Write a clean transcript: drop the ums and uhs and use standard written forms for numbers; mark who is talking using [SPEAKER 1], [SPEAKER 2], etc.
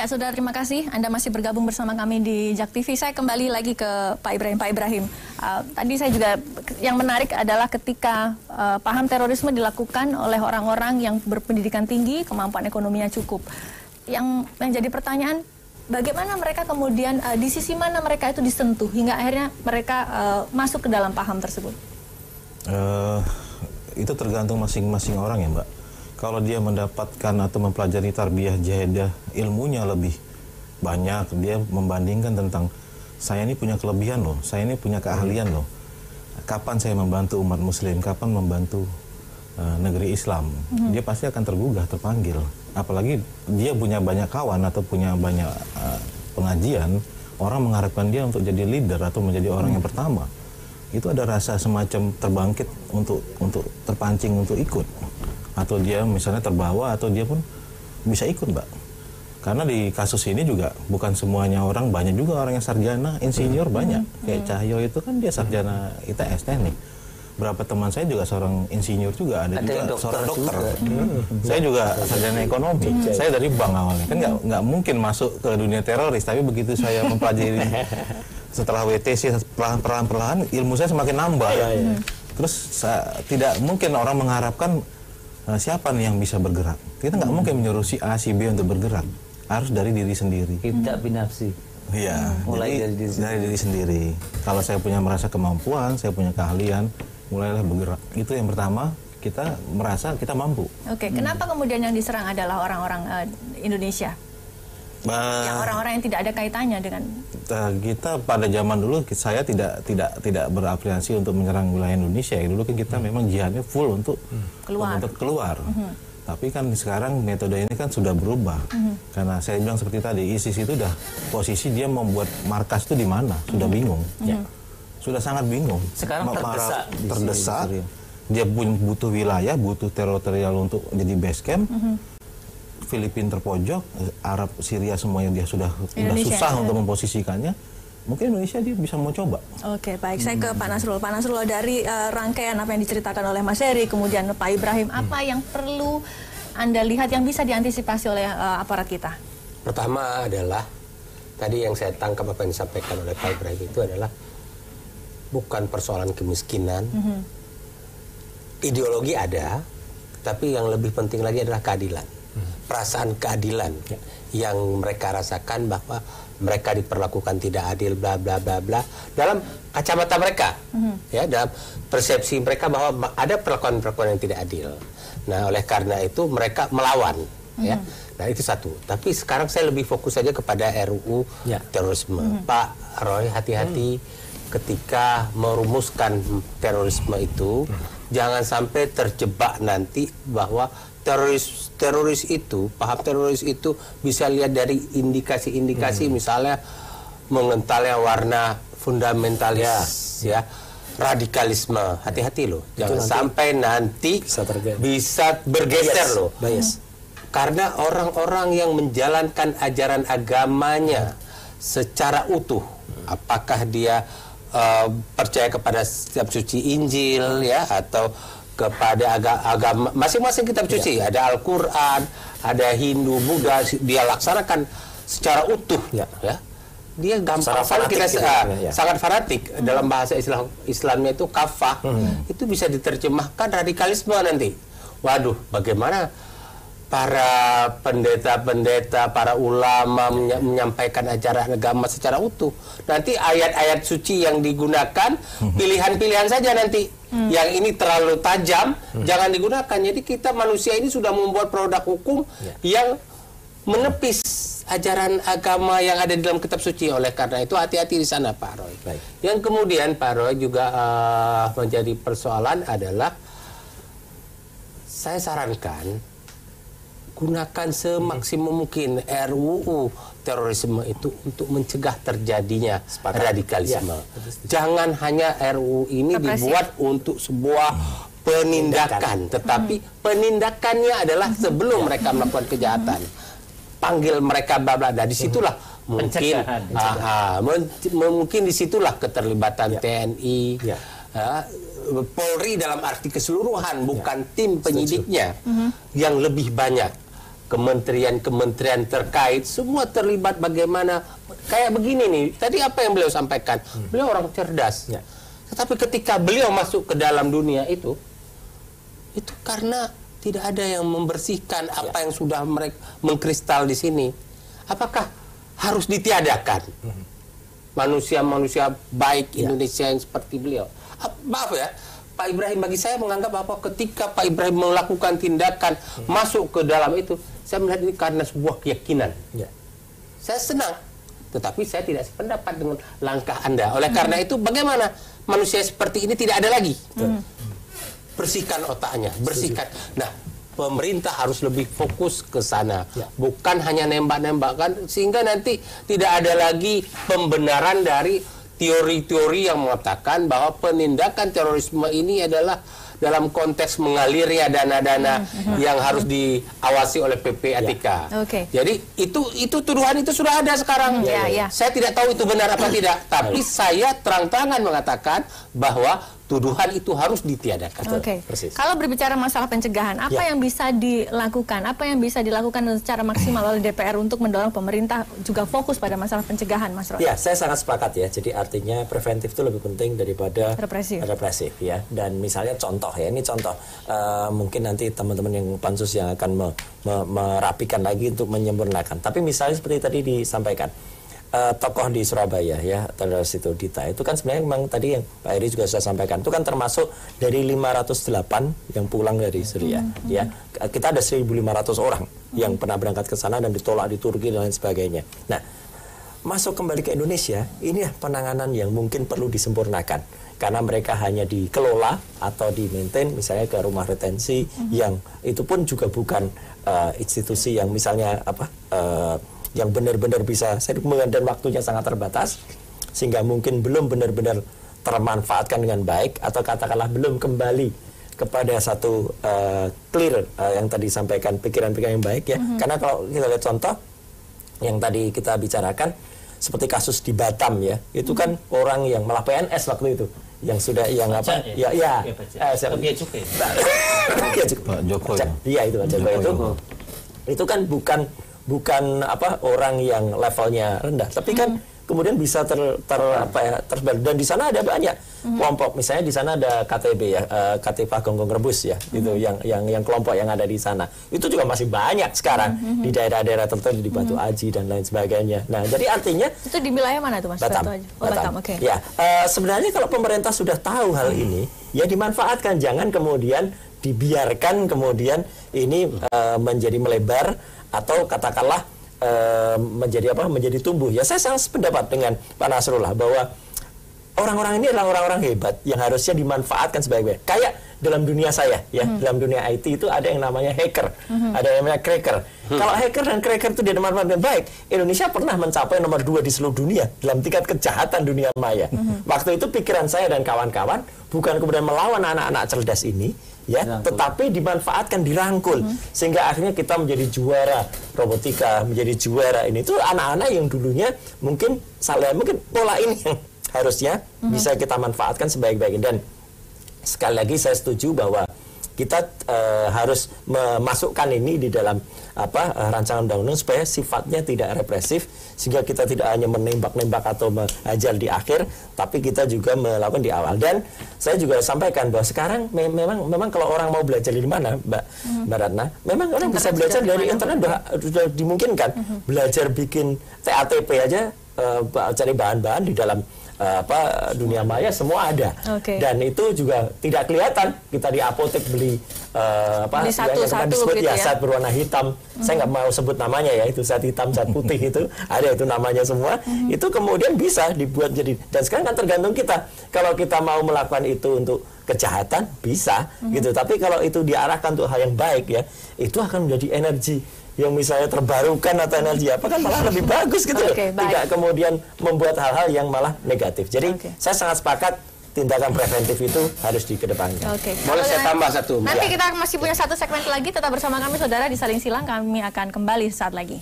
[SPEAKER 1] Ya, saudara, terima kasih Anda masih bergabung bersama kami di JAK TV. Saya kembali lagi ke Pak Ibrahim. Pak Ibrahim, tadi saya juga, yang menarik adalah ketika paham terorisme dilakukan oleh orang-orang yang berpendidikan tinggi, kemampuan ekonominya cukup. Yang jadi pertanyaan, bagaimana mereka kemudian, di sisi mana mereka itu disentuh hingga akhirnya mereka masuk ke dalam paham tersebut?
[SPEAKER 2] Itu tergantung masing-masing orang ya, Mbak. Kalau dia mendapatkan atau mempelajari tarbiyah jahidah, ilmunya lebih banyak, dia membandingkan tentang saya ini punya kelebihan loh, saya ini punya keahlian loh. Kapan saya membantu umat muslim, kapan membantu negeri Islam, dia pasti akan tergugah, terpanggil. Apalagi dia punya banyak kawan atau punya banyak pengajian, orang mengharapkan dia untuk jadi leader atau menjadi orang yang pertama. Itu ada rasa semacam terbangkit untuk terpancing untuk ikut. Atau dia misalnya terbawa, atau dia pun bisa ikut, Mbak. Karena di kasus ini juga bukan semuanya orang, banyak juga orang yang sarjana, insinyur banyak. Kayak Cahyo itu kan dia sarjana ITS teknik. Berapa teman saya juga seorang insinyur juga, ada juga seorang dokter. Saya juga sarjana ekonomi. Saya dari bank awalnya. Kan nggak mungkin masuk ke dunia teroris, tapi begitu saya mempelajari setelah WTC perlahan-perlahan ilmu saya semakin nambah. Terus tidak mungkin orang mengharapkan siapa nih yang bisa bergerak. Kita nggak mungkin menyuruh si A, si B untuk bergerak. Harus dari diri sendiri.
[SPEAKER 3] Kita binafsi.
[SPEAKER 2] Iya,
[SPEAKER 3] mulai
[SPEAKER 2] dari diri sendiri. Kalau saya punya merasa kemampuan, saya punya keahlian, mulailah bergerak. Itu yang pertama, kita merasa kita mampu.
[SPEAKER 1] Oke, kenapa kemudian yang diserang adalah orang-orang Indonesia? Yang orang-orang yang tidak ada kaitannya dengan
[SPEAKER 2] kita pada zaman dulu, saya tidak berafiliasi untuk menyerang wilayah Indonesia. Dulu kan kita memang jihadnya full untuk keluar. Tapi kan sekarang metode ini kan sudah berubah. Karena saya bilang seperti tadi, ISIS itu udah posisi dia membuat markas itu di mana, sudah bingung. Sudah sangat bingung.
[SPEAKER 3] Sekarang
[SPEAKER 2] terdesak. Dia butuh wilayah, butuh teritorial untuk jadi base camp. Filipina terpojok, Arab, Syria semuanya dia sudah susah untuk memposisikannya. Mungkin Indonesia dia bisa mau coba.
[SPEAKER 1] Oke, baik. Saya ke Pak Nasrul. Pak Nasrul, dari rangkaian apa yang diceritakan oleh Mas Heri, kemudian Pak Ibrahim, apa yang perlu Anda lihat yang bisa diantisipasi oleh aparat kita?
[SPEAKER 4] Pertama adalah, tadi yang saya tangkap apa yang disampaikan oleh Pak Ibrahim itu adalah bukan persoalan kemiskinan. Ideologi ada, tapi yang lebih penting lagi adalah keadilan. Perasaan keadilan yang mereka rasakan bahwa mereka diperlakukan tidak adil, bla bla bla bla, dalam kacamata mereka, ya, dalam persepsi mereka bahwa ada perlakuan-perlakuan yang tidak adil. Nah, oleh karena itu mereka melawan, ya. Nah, itu satu. Tapi sekarang saya lebih fokus saja kepada RUU terorisme. Pak Roy, hati-hati ketika merumuskan terorisme itu, jangan sampai terjebak nanti bahwa teroris itu, paham teroris itu bisa lihat dari indikasi-indikasi, misalnya mengentalnya warna fundamentalis, ya, radikalisme. Hati-hati loh, jangan sampai nanti bisa bergeser loh. Karena orang-orang yang menjalankan ajaran agamanya secara utuh, apakah dia percaya kepada kitab suci Injil, ya, atau kepada agama masing-masing kitab suci, ada Al-Quran, ada Hindu, Buddha, dia laksanakan secara utuh, ya. Dia gampang sekali sangat fanatik. Dalam bahasa Islamnya itu kafah, itu bisa diterjemahkan radikalisme nanti. Waduh, bagaimana para pendeta-pendeta, para ulama menyampaikan ajaran agama secara utuh. Nanti ayat-ayat suci yang digunakan, pilihan-pilihan saja nanti. Yang ini terlalu tajam, jangan digunakan. Jadi kita manusia ini sudah membuat produk hukum yang menepis ajaran agama yang ada di dalam kitab suci. Oleh karena itu hati-hati di sana, Pak Roy. Yang kemudian Pak Roy juga menjadi persoalan adalah, saya sarankan gunakan semaksimum mungkin RUU terorisme itu untuk mencegah terjadinya radikalisme. Jangan hanya RUU ini dibuat untuk sebuah penindakan, tetapi penindakannya adalah sebelum mereka melakukan kejahatan. Panggil mereka babla. Disitulah mungkin mungkin disitulah keterlibatan TNI, Polri dalam arti keseluruhan, bukan tim penyidiknya yang lebih banyak. kementerian-kementerian terkait semua terlibat. Bagaimana kayak begini nih, tadi apa yang beliau sampaikan, beliau orang cerdas ya. Tetapi ketika beliau masuk ke dalam dunia itu karena tidak ada yang membersihkan apa yang sudah mereka mengkristal di sini. Apakah harus ditiadakan manusia-manusia baik Indonesia yang seperti beliau? Maaf ya, Pak Ibrahim, bagi saya menganggap bahwa ketika Pak Ibrahim melakukan tindakan masuk ke dalam itu, saya melihat ini karena sebuah keyakinan. Saya senang, tetapi saya tidak sependapat dengan langkah Anda. Oleh karena itu, bagaimana manusia seperti ini tidak ada lagi? Bersihkan otaknya, bersihkan. Nah, pemerintah harus lebih fokus ke sana, bukan hanya nembak-nembakan, sehingga nanti tidak ada lagi pembenaran dari teori-teori yang mengatakan bahwa penindakan terorisme ini adalah dalam konteks mengalirnya dana-dana yang harus diawasi oleh PPATK. Jadi itu tuduhan itu sudah ada sekarang. Saya tidak tahu itu benar apa tidak, tapi saya terang-terangan mengatakan bahwa tuduhan itu harus ditiadakan.
[SPEAKER 1] Kalau berbicara masalah pencegahan, apa yang bisa dilakukan? Apa yang bisa dilakukan secara maksimal oleh DPR untuk mendorong pemerintah juga fokus pada masalah pencegahan, Mas Roy?
[SPEAKER 3] Ya, saya sangat sepakat ya. Jadi artinya preventif itu lebih penting daripada represif ya. Dan misalnya contoh ya, ini contoh mungkin nanti teman-teman yang pansus yang akan merapikan lagi untuk menyempurnakan. Tapi misalnya seperti tadi disampaikan, tokoh di Surabaya ya, teroris itu Dita, itu kan sebenarnya memang tadi yang Pak Eri juga sudah sampaikan, itu kan termasuk dari 508 yang pulang dari Syria ya. Kita ada 1.500 orang yang pernah berangkat ke sana dan ditolak di Turki dan lain sebagainya. Nah, masuk kembali ke Indonesia, ini penanganan yang mungkin perlu disempurnakan karena mereka hanya dikelola atau di-maintain misalnya ke rumah retensi yang itu pun juga bukan institusi yang misalnya yang benar-benar bisa dan waktunya sangat terbatas sehingga mungkin belum benar-benar termanfaatkan dengan baik atau katakanlah belum kembali kepada satu clear yang tadi disampaikan pikiran-pikiran yang baik ya. Karena kalau kita lihat contoh yang tadi kita bicarakan seperti kasus di Batam ya, itu kan orang yang malah PNS waktu itu yang sudah yang Pak Jokowi. Iya itu Pak Jokowi itu kan bukan orang yang levelnya rendah, tapi kan kemudian bisa tersebar dan di sana ada banyak kelompok, misalnya di sana ada KTB ya, Katipa Gonggong Rebus ya, itu yang kelompok yang ada di sana itu juga masih banyak sekarang di daerah-daerah tertentu di Batu Aji dan lain sebagainya. Nah, jadi artinya
[SPEAKER 1] itu di wilayah mana tuh Mas?
[SPEAKER 3] Batam.
[SPEAKER 1] Batam.
[SPEAKER 3] Ya, sebenarnya kalau pemerintah sudah tahu hal ini, ya dimanfaatkan, jangan kemudian dibiarkan kemudian ini menjadi melebar atau katakanlah menjadi tumbuh. Ya saya sangat sependapat dengan Pak Nasrullah bahwa orang-orang ini adalah orang-orang hebat yang harusnya dimanfaatkan sebaik-baik. Kayak dalam dunia saya ya, dalam dunia IT itu ada yang namanya hacker, ada yang namanya cracker. Kalau hacker dan cracker itu dimanfaatkan dengan baik, Indonesia pernah mencapai nomor 2 di seluruh dunia dalam tingkat kejahatan dunia maya. Waktu itu pikiran saya dan kawan-kawan bukan kemudian melawan anak-anak cerdas ini, ya, tetapi dimanfaatkan, dirangkul, sehingga akhirnya kita menjadi juara robotika, menjadi juara ini. Itu anak-anak yang dulunya mungkin pola ini yang harusnya bisa kita manfaatkan sebaik-baiknya. Dan sekali lagi saya setuju bahwa kita harus memasukkan ini di dalam rancangan undang-undang supaya sifatnya tidak represif, sehingga kita tidak hanya menembak-nembak atau mengajar di akhir, tapi kita juga melakukan di awal. Dan saya juga sampaikan bahwa sekarang memang kalau orang mau belajar di mana, Mbak Ratna, memang orang bisa belajar dari internet, sudah dimungkinkan. Belajar bikin TATP aja, cari bahan-bahan di dalam dunia maya semua ada. Dan itu juga tidak kelihatan. Kita di apotek beli
[SPEAKER 1] satu-satu gitu ya,
[SPEAKER 3] zat berwarna hitam. Saya nggak mau sebut namanya ya, itu zat hitam, zat putih itu ada, itu namanya semua. Itu kemudian bisa dibuat jadi, dan sekarang kan tergantung kita. Kalau kita mau melakukan itu untuk kejahatan bisa gitu, tapi kalau itu diarahkan untuk hal yang baik ya, itu akan menjadi energi yang misalnya terbarukan atau energi kan malah lebih bagus gitu. Tidak kemudian membuat hal-hal yang malah negatif. Jadi saya sangat sepakat tindakan preventif itu harus dikedepankan.
[SPEAKER 4] Boleh saya tambah satu?
[SPEAKER 1] Nanti kita masih punya satu segmen lagi, tetap bersama kami saudara di Saling Silang, kami akan kembali saat lagi.